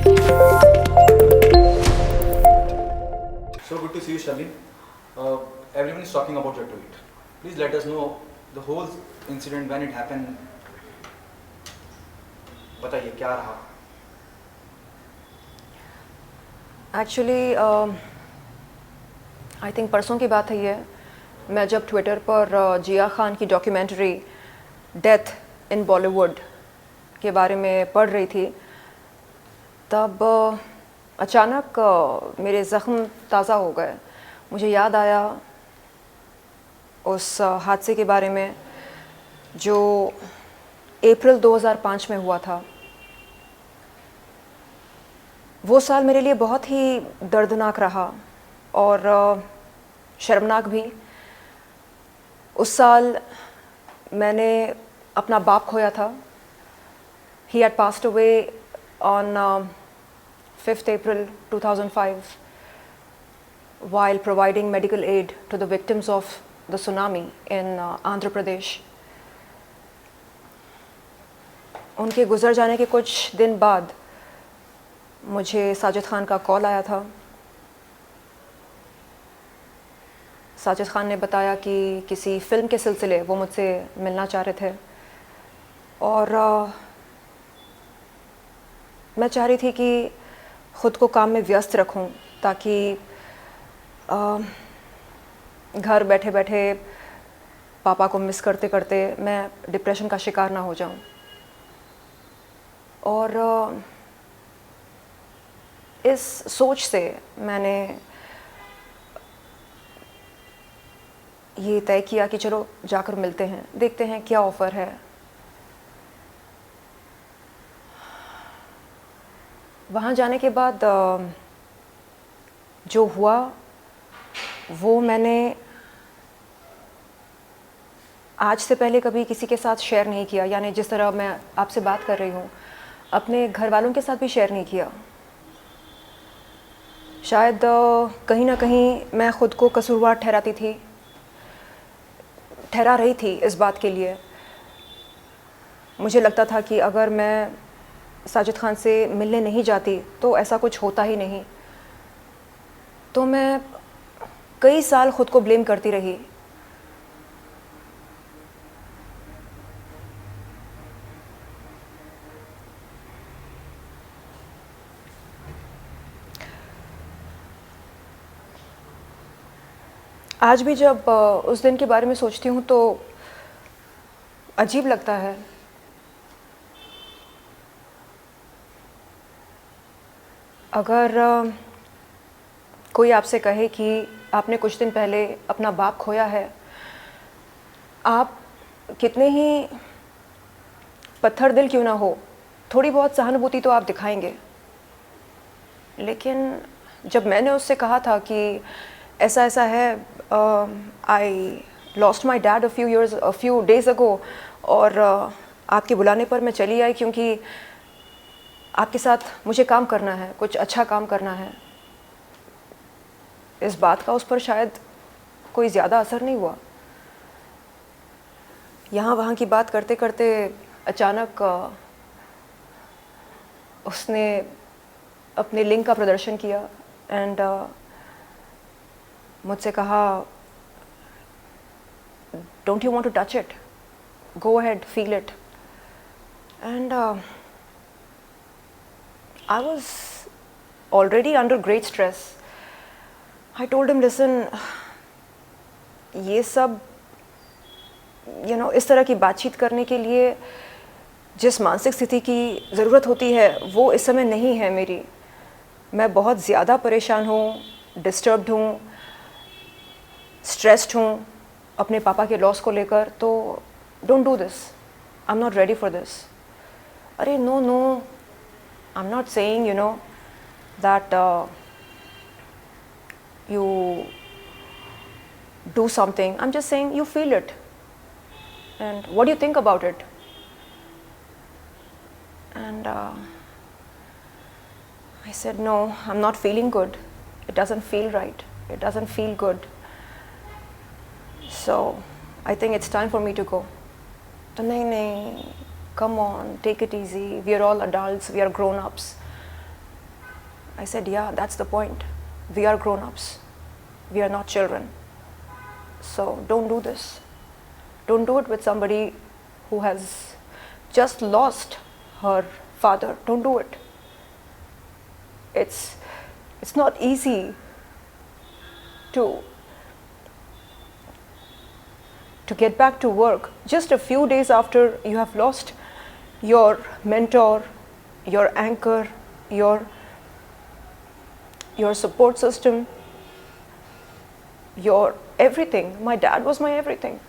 So good to see you, Shalin. Everyone is talking about your tweet. Please let us know the whole incident when it happened. बताइए क्या रहा? Actually I think परसों की बात है ये। मैं जब ट्विटर पर जिया खान की डॉक्यूमेंट्री डेथ इन बॉलीवुड के बारे में पढ़ रही थी, तब अचानक मेरे ज़ख्म ताज़ा हो गए। मुझे याद आया उस हादसे के बारे में जो अप्रैल 2005 में हुआ था। वो साल मेरे लिए बहुत ही दर्दनाक रहा और शर्मनाक भी। उस साल मैंने अपना बाप खोया था। He had passed away on 5th April 2005 while providing medical aid to the victims of the tsunami in Andhra Pradesh. उनके गुज़र जाने के कुछ दिन बाद मुझे साजिद खान का कॉल आया था। साजिद खान ने बताया कि किसी फ़िल्म के सिलसिले वो मुझसे मिलना चाह रहे थे और मैं चाह रही थी कि ख़ुद को काम में व्यस्त रखूं ताकि घर बैठे बैठे पापा को मिस करते करते मैं डिप्रेशन का शिकार ना हो जाऊं। और इस सोच से मैंने ये तय किया कि चलो जाकर मिलते हैं, देखते हैं क्या ऑफ़र है। वहाँ जाने के बाद जो हुआ वो मैंने आज से पहले कभी किसी के साथ शेयर नहीं किया। यानी जिस तरह मैं आपसे बात कर रही हूँ, अपने घर वालों के साथ भी शेयर नहीं किया। शायद कहीं ना कहीं मैं ख़ुद को कसूरवार ठहरा रही थी इस बात के लिए। मुझे लगता था कि अगर मैं साजिद खान से मिलने नहीं जाती तो ऐसा कुछ होता ही नहीं। तो मैं कई साल ख़ुद को ब्लेम करती रही। आज भी जब उस दिन के बारे में सोचती हूँ तो अजीब लगता है। अगर कोई आपसे कहे कि आपने कुछ दिन पहले अपना बाप खोया है, आप कितने ही पत्थर दिल क्यों ना हो, थोड़ी बहुत सहानुभूति तो आप दिखाएंगे। लेकिन जब मैंने उससे कहा था कि ऐसा ऐसा है, I lost my dad a few days अगो, और आपके बुलाने पर मैं चली आई क्योंकि आपके साथ मुझे काम करना है, कुछ अच्छा काम करना है। इस बात का उस पर शायद कोई ज़्यादा असर नहीं हुआ। यहाँ वहाँ की बात करते करते अचानक उसने अपने लिंक का प्रदर्शन किया एंड मुझसे कहा, don't you want to touch it, go ahead, feel it. And I was already under great stress. I told him, listen, ये सब इस तरह की बातचीत करने के लिए जिस मानसिक स्थिति की ज़रूरत होती है वो इस समय नहीं है मेरी। मैं बहुत ज़्यादा परेशान हूँ, डिस्टर्ब्ड हूँ, स्ट्रेस्ड हूँ अपने पापा के लॉस को लेकर। तो don't do this, I am not ready for this. अरे no, I'm not saying, that you do something. I'm just saying you feel it. And what do you think about it? And I said, no, I'm not feeling good. It doesn't feel right. It doesn't feel good. So I think it's time for me to go. तो नहीं, come on, take it easy. We are all adults. We are grown-ups. I said, yeah, that's the point. We are grown-ups. We are not children. So don't do this. Don't do it with somebody who has just lost her father. Don't do it. It's not easy to get back to work just a few days after you have lost your mentor, your anchor, your support system, your everything. My dad was my everything.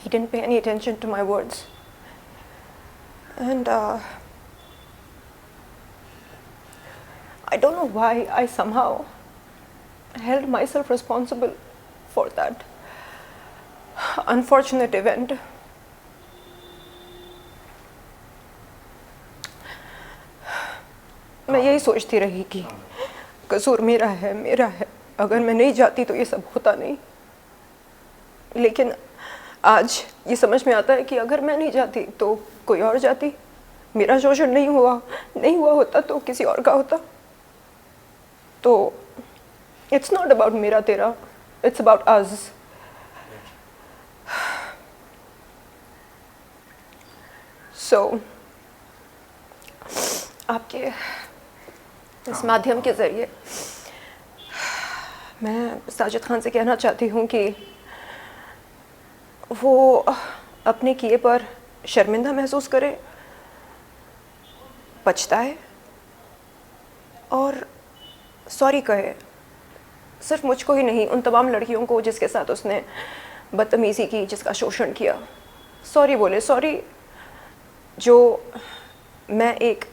He didn't pay any attention to my words. And I don't know why I somehow held myself responsible for that unfortunate event. मैं यही सोचती रही कि कसूर मेरा है, अगर मैं नहीं जाती तो ये सब होता नहीं। लेकिन आज ये समझ में आता है कि अगर मैं नहीं जाती तो कोई और जाती, मेरा शोषण नहीं हुआ होता तो किसी और का होता। तो इट्स नॉट अबाउट मेरा तेरा, इट्स अबाउट अस। सो आपके इस माध्यम के ज़रिए मैं साजिद खान से कहना चाहती हूँ कि वो अपने किए पर शर्मिंदा महसूस करे, पछताए और सॉरी कहे। सिर्फ मुझको ही नहीं, उन तमाम लड़कियों को जिसके साथ उसने बदतमीज़ी की, जिसका शोषण किया, सॉरी बोले। सॉरी जो मैं एक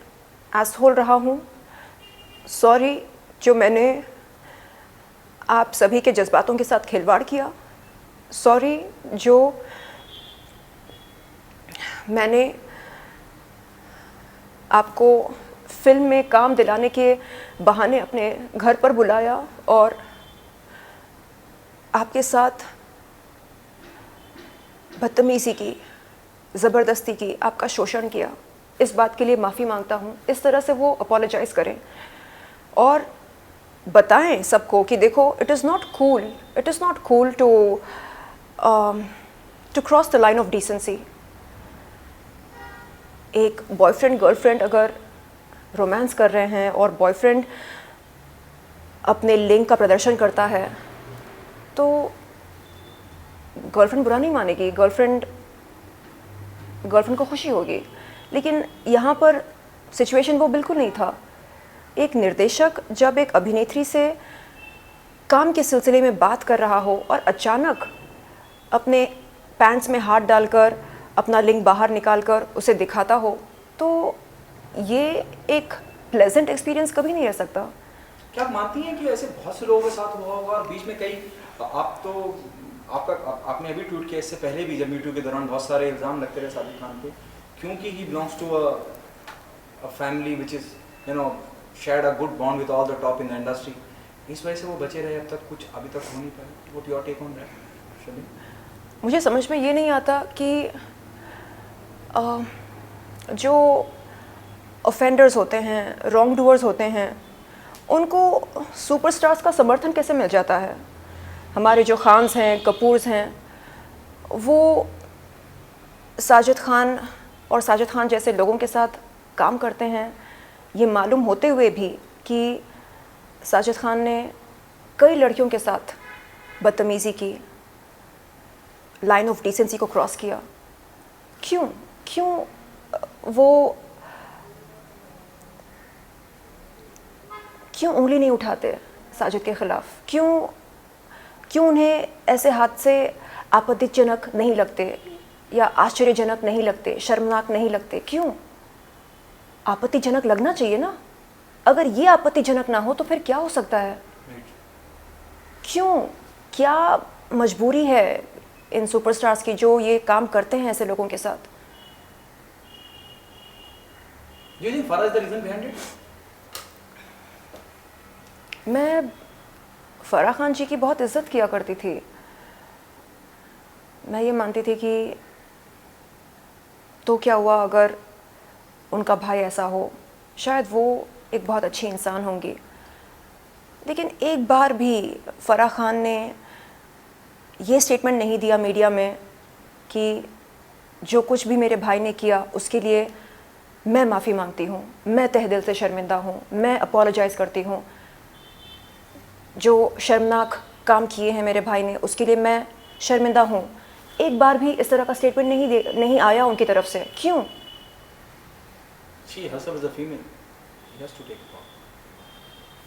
एसहोल रहा हूँ, सॉरी जो मैंने आप सभी के जज्बातों के साथ खिलवाड़ किया, सॉरी जो मैंने आपको फिल्म में काम दिलाने के बहाने अपने घर पर बुलाया और आपके साथ बदतमीज़ी की, ज़बरदस्ती की, आपका शोषण किया। इस बात के लिए माफ़ी मांगता हूँ। इस तरह से वो अपोलोजाइज़ करें और बताएं सबको कि देखो, it is not cool to cross the line of decency. एक बॉयफ्रेंड गर्लफ्रेंड अगर रोमांस कर रहे हैं और बॉयफ्रेंड अपने लिंग का प्रदर्शन करता है तो गर्लफ्रेंड बुरा नहीं मानेगी, गर्लफ्रेंड को खुशी होगी। लेकिन यहाँ पर सिचुएशन वो बिल्कुल नहीं था। एक निर्देशक जब एक अभिनेत्री से काम के सिलसिले में बात कर रहा हो और अचानक अपने पैंट्स में हाथ डालकर अपना लिंग बाहर निकालकर उसे दिखाता हो, तो ये एक प्लेजेंट एक्सपीरियंस कभी नहीं रह सकता। क्या आप मानती हैं कि ऐसे बहुत से लोगों के साथ हुआ होगा और बीच में कई आपने अभी ट्वीट किया, इससे पहले भी जब मीटू के दौरान बहुत सारे इल्ज़ाम लगते रहे साजिद खान पे, क्योंकि he belongs to a family which is shared a good bond with all the top in the industry, इस वजह से वो बचे रहे, अब तक कुछ अभी तक हो नहीं पाए। What your take on that? मुझे समझ में ये नहीं आता कि जो ऑफेंडर्स होते हैं, रॉन्ग डूअर्स होते हैं, उनको सुपरस्टार्स का समर्थन कैसे मिल जाता है। हमारे जो खान्स हैं, कपूर्स हैं, वो साजिद खान और साजिद खान जैसे लोगों के साथ काम करते हैं, ये मालूम होते हुए भी कि साजिद खान ने कई लड़कियों के साथ बदतमीज़ी की, लाइन ऑफ डिसेंसी को क्रॉस किया। क्यों उंगली नहीं उठाते साजिद के ख़िलाफ़? क्यों उन्हें ऐसे हादसे आपत्तिजनक नहीं लगते या आश्चर्यजनक नहीं लगते, शर्मनाक नहीं लगते? क्यों? आपत्तिजनक लगना चाहिए ना। अगर ये आपत्तिजनक ना हो तो फिर क्या हो सकता है? क्या मजबूरी है इन सुपरस्टार्स की जो ये काम करते हैं ऐसे लोगों के साथ? Do you think Farah is the reason behind it? मैं फराह खान जी की बहुत इज़्ज़त किया करती थी। मैं ये मानती थी कि तो क्या हुआ अगर उनका भाई ऐसा हो, शायद वो एक बहुत अच्छी इंसान होंगी, लेकिन एक बार भी फ़राह खान ने ये स्टेटमेंट नहीं दिया मीडिया में कि जो कुछ भी मेरे भाई ने किया उसके लिए मैं माफ़ी मांगती हूँ, मैं तहे दिल से शर्मिंदा हूँ, मैं अपोलोजाइज़ करती हूँ, जो शर्मनाक काम किए हैं मेरे भाई ने उसके लिए मैं शर्मिंदा हूँ। एक बार भी इस तरह का स्टेटमेंट नहीं आया उनकी तरफ से। क्यों? She herself is a female. She has to take a call.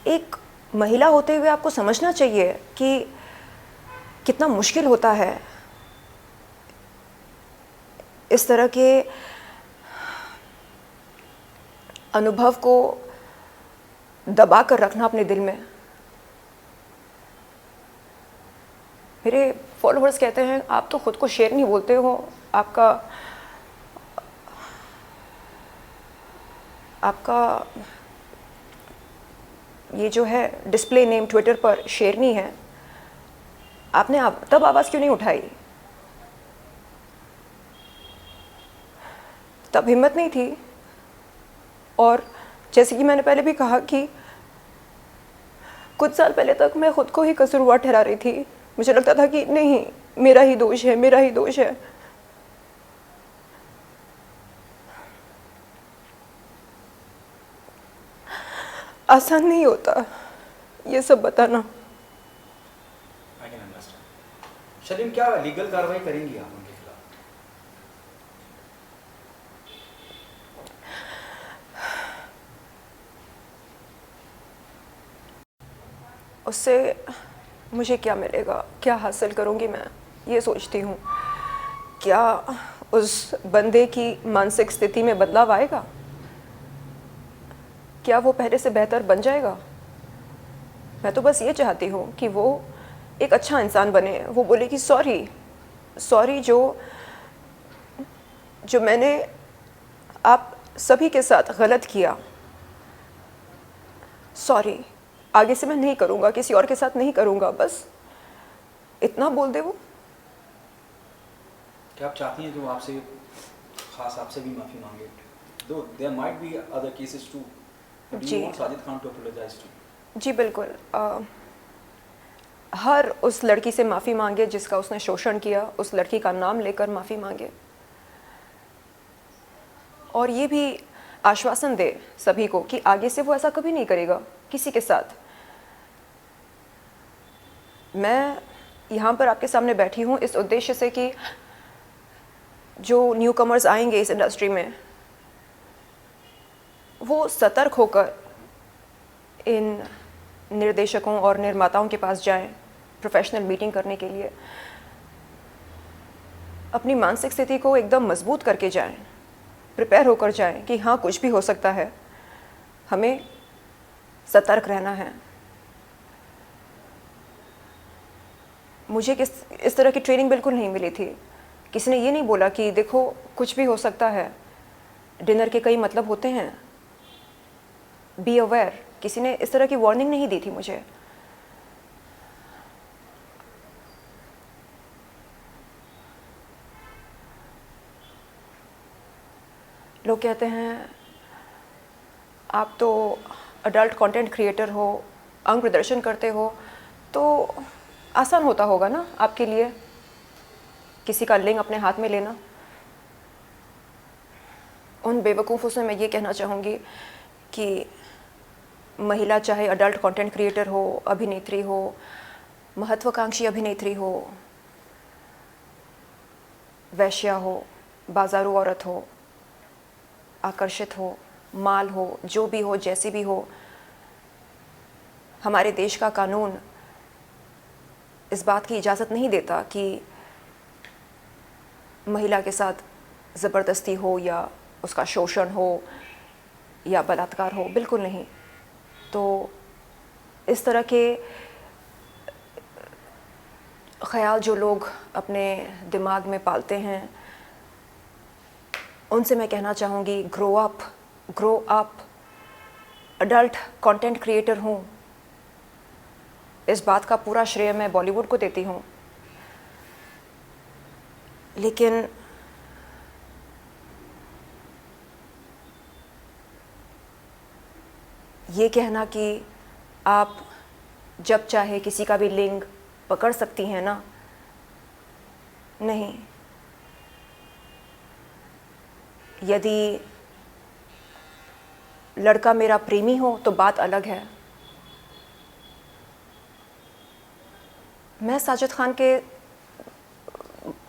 एक महिला होते हुए आपको समझना चाहिए कि कितना मुश्किल होता है इस तरह के अनुभव को दबा कर रखना अपने दिल में। मेरे फॉलोअर्स कहते हैं आप तो खुद को शेरनी बोलते हो, आपका ये जो है डिस्प्ले नेम ट्विटर पर शेरनी है, आपने तब आवाज़ क्यों नहीं उठाई? तब हिम्मत नहीं थी। और जैसे कि मैंने पहले भी कहा कि कुछ साल पहले तक मैं खुद को ही कसूरवार ठहरा रही थी। मुझे लगता था कि नहीं, मेरा ही दोष है, मेरा ही दोष है। आसान नहीं होता ये सब बताना। I can understand. शलीम, क्या लीगल कार्रवाई करेंगी आप उनके खिलाफ? उससे मुझे क्या मिलेगा, क्या हासिल करूँगी मैं, ये सोचती हूँ। क्या उस बंदे की मानसिक स्थिति में बदलाव आएगा? क्या वो पहले से बेहतर बन जाएगा? मैं तो बस ये चाहती हूँ कि वो एक अच्छा इंसान बने। वो बोले कि सॉरी जो मैंने आप सभी के साथ गलत किया, सॉरी, आगे से मैं नहीं करूँगा, किसी और के साथ नहीं करूँगा। बस इतना बोल दे वो। क्या आप चाहती हैं कि वो आपसे भी माफ़ी मांगे? Though there might be other cases too. But do ji. you want Sajid Khan to apologize to? जी बिल्कुल। हर उस लड़की से माफ़ी मांगे जिसका उसने शोषण किया, उस लड़की का नाम लेकर माफ़ी मांगे, और ये भी आश्वासन दे सभी को कि आगे से वो ऐसा कभी नहीं करेगा किसी के साथ। मैं यहाँ पर आपके सामने बैठी हूँ इस उद्देश्य से कि जो न्यू कमर्स आएंगे इस इंडस्ट्री में, वो सतर्क होकर इन निर्देशकों और निर्माताओं के पास जाएं प्रोफेशनल मीटिंग करने के लिए, अपनी मानसिक स्थिति को एकदम मजबूत करके जाएं, प्रिपेयर होकर जाएं कि हाँ कुछ भी हो सकता है, हमें सतर्क रहना है। मुझे इस तरह की ट्रेनिंग बिल्कुल नहीं मिली थी। किसी ने ये नहीं बोला कि देखो कुछ भी हो सकता है, डिनर के कई मतलब होते हैं, बी अवेयर। किसी ने इस तरह की वार्निंग नहीं दी थी मुझे। लोग कहते हैं आप तो अडल्ट कंटेंट क्रिएटर हो, अंग प्रदर्शन करते हो, तो आसान होता होगा ना आपके लिए किसी का लिंग अपने हाथ में लेना। उन बेवकूफ़ों से मैं ये कहना चाहूँगी कि महिला चाहे अडल्ट कंटेंट क्रिएटर हो, अभिनेत्री हो, महत्वाकांक्षी अभिनेत्री हो, वैश्या हो, बाजारू औरत हो, आकर्षित हो, माल हो, जो भी हो, जैसी भी हो, हमारे देश का कानून इस बात की इजाज़त नहीं देता कि महिला के साथ ज़बरदस्ती हो या उसका शोषण हो या बलात्कार हो, बिल्कुल नहीं। तो इस तरह के ख्याल जो लोग अपने दिमाग में पालते हैं, उनसे मैं कहना चाहूँगी grow up. Adult content creator हूँ, इस बात का पूरा श्रेय मैं बॉलीवुड को देती हूँ, लेकिन ये कहना कि आप जब चाहे किसी का भी लिंग पकड़ सकती हैं ना, नहीं। यदि लड़का मेरा प्रेमी हो तो बात अलग है। मैं साजिद खान के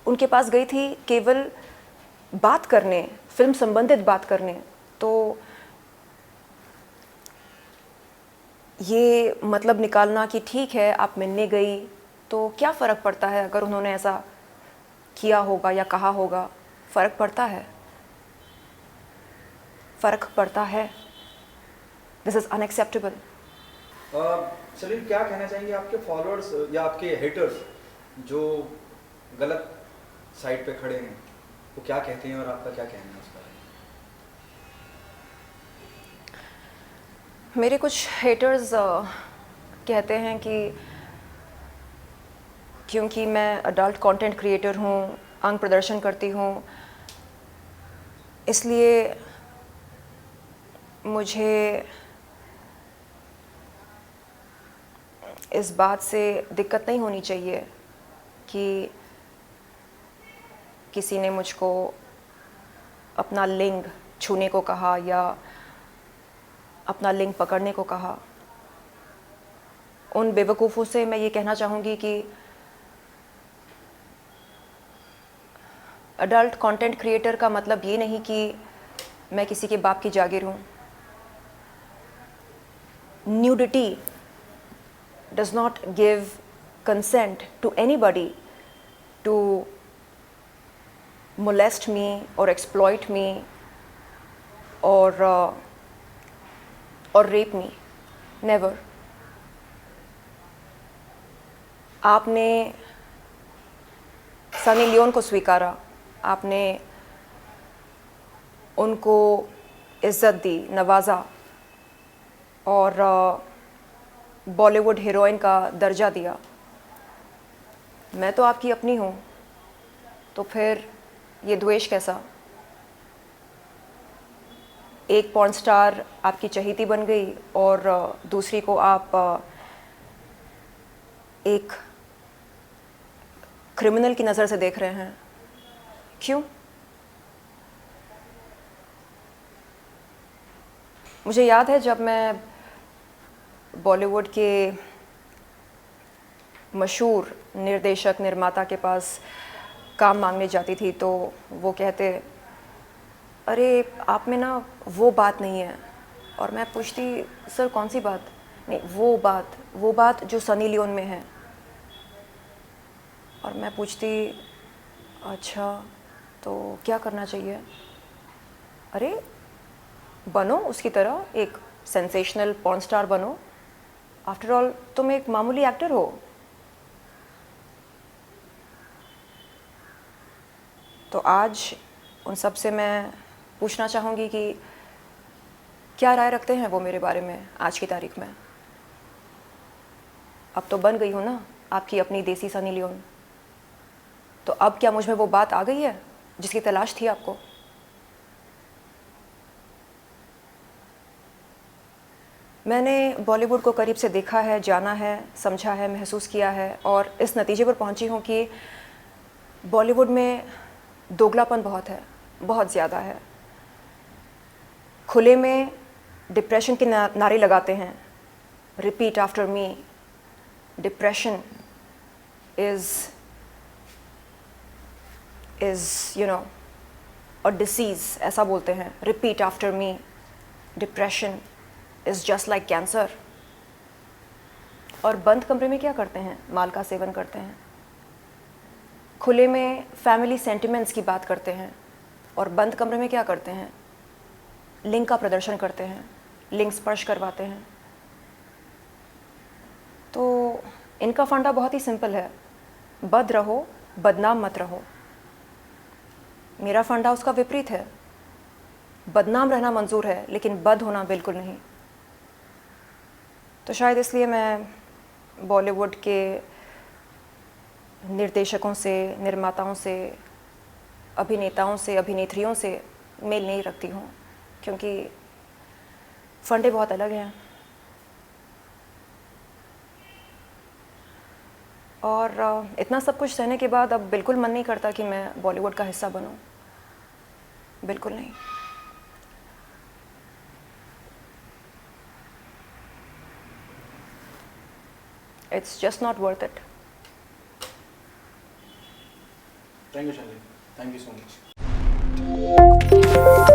उनके पास गई थी केवल बात करने, फिल्म संबंधित बात करने। तो ये मतलब निकालना कि ठीक है आप मिलने गई तो क्या फ़र्क पड़ता है अगर उन्होंने ऐसा किया होगा या कहा होगा। फ़र्क पड़ता है, फ़र्क पड़ता है। This is unacceptable. सलीम, क्या कहना चाहेंगे आपके फॉलोअर्स या आपके हेटर्स जो गलत साइड पे खड़े हैं, वो क्या कहते हैं और आपका क्या कहना है उस बारे में? मेरे कुछ हेटर्स कहते हैं कि क्योंकि मैं अडल्ट कंटेंट क्रिएटर हूँ, अंग प्रदर्शन करती हूँ, इसलिए मुझे इस बात से दिक्कत नहीं होनी चाहिए कि किसी ने मुझको अपना लिंग छूने को कहा या अपना लिंग पकड़ने को कहा। उन बेवकूफ़ों से मैं ये कहना चाहूँगी कि अडल्ट कंटेंट क्रिएटर का मतलब ये नहीं कि मैं किसी के बाप की जागीर हूँ। Nudity does not give consent to anybody to molest me or exploit me or rape me. Never. आपने सनी लियोन को स्वीकारा, आपने उनको इज़्ज़त दी, नवाजा और बॉलीवुड हीरोइन का दर्जा दिया। मैं तो आपकी अपनी हूँ, तो फिर ये द्वेष कैसा? एक पॉर्न स्टार आपकी चहेती बन गई और दूसरी को आप एक क्रिमिनल की नज़र से देख रहे हैं। क्यों? मुझे याद है जब मैं बॉलीवुड के मशहूर निर्देशक निर्माता के पास काम मांगने जाती थी तो वो कहते, अरे आप में ना वो बात नहीं है। और मैं पूछती, सर कौन सी बात? नहीं, वो बात जो सनी लियोन में है। और मैं पूछती, अच्छा तो क्या करना चाहिए? अरे बनो उसकी तरह, एक सेंसेशनल पॉर्न स्टार बनो। आफ्टर ऑल तुम एक मामूली एक्टर हो। तो आज उन सब से मैं पूछना चाहूँगी कि क्या राय रखते हैं वो मेरे बारे में आज की तारीख में। अब तो बन गई हूँ ना आपकी अपनी देसी सनी लियोन। तो अब क्या मुझ में वो बात आ गई है जिसकी तलाश थी आपको? मैंने बॉलीवुड को करीब से देखा है, जाना है, समझा है, महसूस किया है और इस नतीजे पर पहुंची हूँ कि बॉलीवुड में दोगलापन बहुत है, बहुत ज़्यादा है। खुले में डिप्रेशन के नारे लगाते हैं, repeat after me, depression is you know a disease, ऐसा बोलते हैं। Repeat after me, depression is just like cancer. और बंद कमरे में क्या करते हैं? माल का सेवन करते हैं। खुले में फैमिली सेंटिमेंट्स की बात करते हैं और बंद कमरे में क्या करते हैं? लिंग का प्रदर्शन करते हैं, लिंग स्पर्श करवाते हैं। तो इनका फंडा बहुत ही सिंपल है, बद रहो, बदनाम मत रहो। मेरा फंडा उसका विपरीत है, बदनाम रहना मंजूर है लेकिन बद होना बिल्कुल नहीं। तो शायद इसलिए मैं बॉलीवुड के निर्देशकों से, निर्माताओं से, अभिनेताओं से, अभिनेत्रियों से मेल नहीं रखती हूँ, क्योंकि फंडे बहुत अलग हैं। और इतना सब कुछ सहने के बाद अब बिल्कुल मन नहीं करता कि मैं बॉलीवुड का हिस्सा बनूं, बिल्कुल नहीं। It's just not worth it. Thank you, Shanli. Thank you so much.